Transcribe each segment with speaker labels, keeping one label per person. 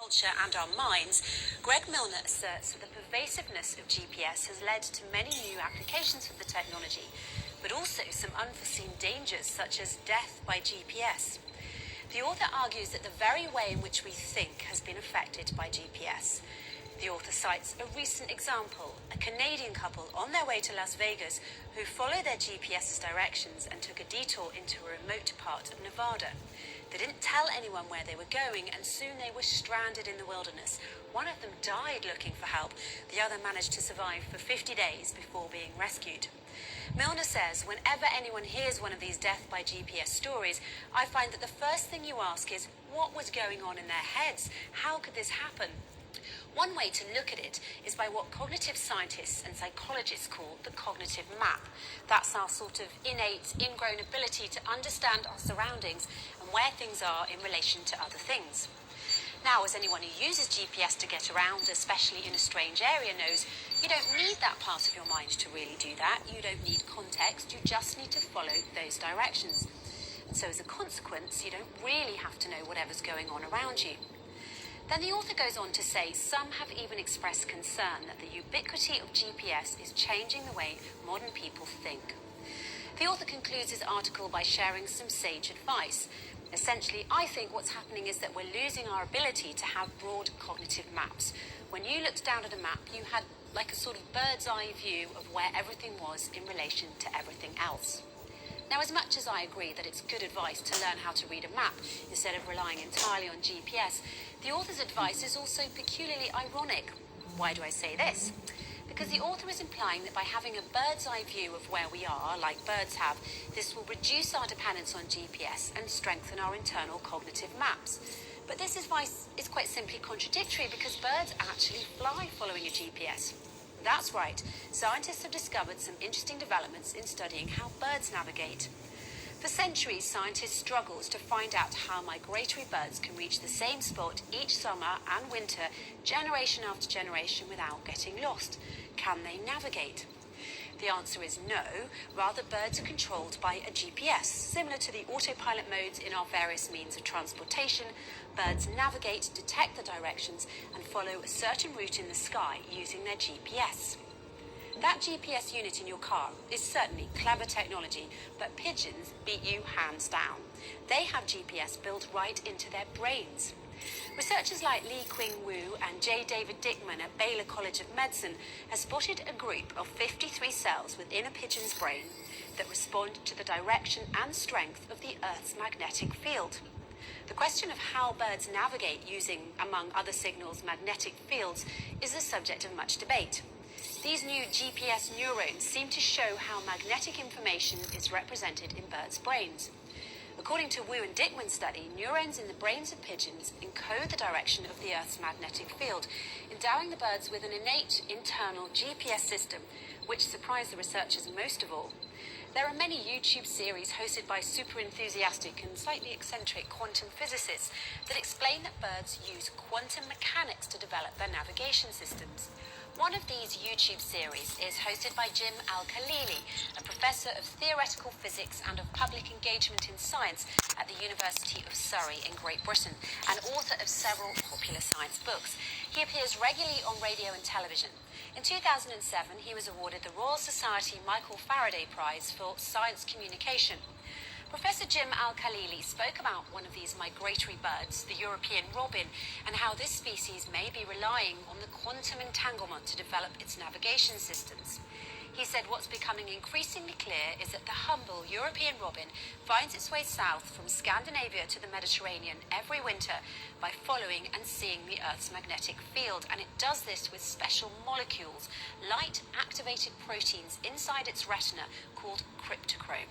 Speaker 1: culture and our minds, Greg Milner asserts that the pervasiveness of GPS has led to many new applications for the technology, but also some unforeseen dangers such as death by GPS. The author argues that the very way in which we think has been affected by GPS. The author cites a recent example, a Canadian couple on their way to Las Vegas who followed their GPS's directions and took a detour into a remote part of Nevada. They didn't tell anyone where they were going, and soon they were stranded in the wilderness. One of them died looking for help. The other managed to survive for 50 days before being rescued. Milner says, whenever anyone hears one of these death by GPS stories, I find that the first thing you ask is, what was going on in their heads? How could this happen? One way to look at it is by what cognitive scientists and psychologists call the cognitive map. That's our sort of innate, ingrown ability to understand our surroundings and where things are in relation to other things. Now, as anyone who uses GPS to get around, especially in a strange area, knows, you don't need that part of your mind to really do that. You don't need context, you just need to follow those directions. And so as a consequence, you don't really have to know whatever's going on around you. Then the author goes on to say some have even expressed concern that the ubiquity of GPS is changing the way modern people think. The author concludes his article by sharing some sage advice. Essentially, I think what's happening is that we're losing our ability to have broad cognitive maps. When you looked down at a map, you had like a sort of bird's eye view of where everything was in relation to everything else. Now, as much as I agree that it's good advice to learn how to read a map instead of relying entirely on GPS, the author's advice is also peculiarly ironic. Why do I say this? Because the author is implying that by having a bird's eye view of where we are, like birds have, this will reduce our dependence on GPS and strengthen our internal cognitive maps. But this advice is quite simply contradictory because birds actually fly following a GPS. That's right, scientists have discovered some interesting developments in studying how birds navigate. For centuries, scientists struggled to find out how migratory birds can reach the same spot each summer and winter, generation after generation, without getting lost. Can they navigate? The answer is no. Rather, birds are controlled by a GPS. Similar to the autopilot modes in our various means of transportation, birds navigate, detect the directions, and follow a certain route in the sky using their GPS. That GPS unit in your car is certainly clever technology, but pigeons beat you hands down. They have GPS built right into their brains. Researchers like Lee Kwing Woo and J. David Dickman at Baylor College of Medicine have spotted a group of 53 cells within a pigeon's brain that respond to the direction and strength of the Earth's magnetic field. The question of how birds navigate using, among other signals, magnetic fields is the subject of much debate. These new GPS neurons seem to show how magnetic information is represented in birds' brains. According to Wu and Dickman's study, neurons in the brains of pigeons encode the direction of the Earth's magnetic field, endowing the birds with an innate internal GPS system, which surprised the researchers most of all. There are many YouTube series hosted by super enthusiastic and slightly eccentric quantum physicists that explain that birds use quantum mechanics to develop their navigation systems. One of these YouTube series is hosted by Jim Al-Khalili, a professor of theoretical physics and of public engagement in science at the University of Surrey in Great Britain, and author of several popular science books. He appears regularly on radio and television. In 2007, he was awarded the Royal Society Michael Faraday Prize for Science Communication. Professor Jim Al-Khalili spoke about one of these migratory birds, the European robin, and how this species may be relying on the quantum entanglement to develop its navigation systems. He said what's becoming increasingly clear is that the humble European robin finds its way south from Scandinavia to the Mediterranean every winter by following and seeing the Earth's magnetic field, and it does this with special molecules, light-activated proteins inside its retina called cryptochrome.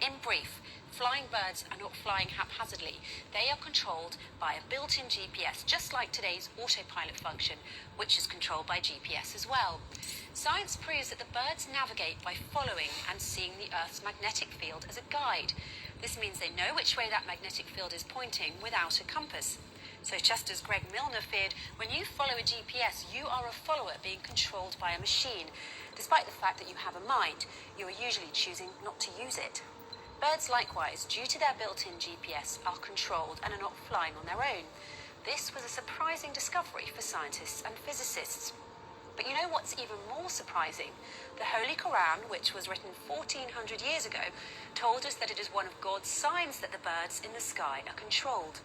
Speaker 1: In brief, flying birds are not flying haphazardly. They are controlled by a built-in GPS, just like today's autopilot function, which is controlled by GPS as well. Science proves that the birds navigate by following and seeing the Earth's magnetic field as a guide. This means they know which way that magnetic field is pointing without a compass. So just as Greg Milner feared, when you follow a GPS, you are a follower being controlled by a machine. Despite the fact that you have a mind, you are usually choosing not to use it. Birds, likewise, due to their built-in GPS, are controlled and are not flying on their own. This was a surprising discovery for scientists and physicists. But you know what's even more surprising? The Holy Quran, which was written 1400 years ago, told us that it is one of God's signs that the birds in the sky are controlled.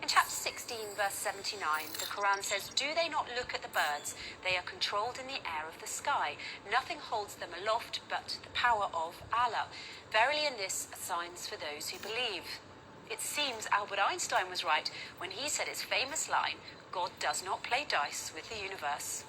Speaker 1: In chapter 16, verse 79, the Quran says, "Do they not look at the birds? They are controlled in the air of the sky. Nothing holds them aloft but the power of Allah. Verily in this are signs for those who believe." It seems Albert Einstein was right when he said his famous line, "God does not play dice with the universe."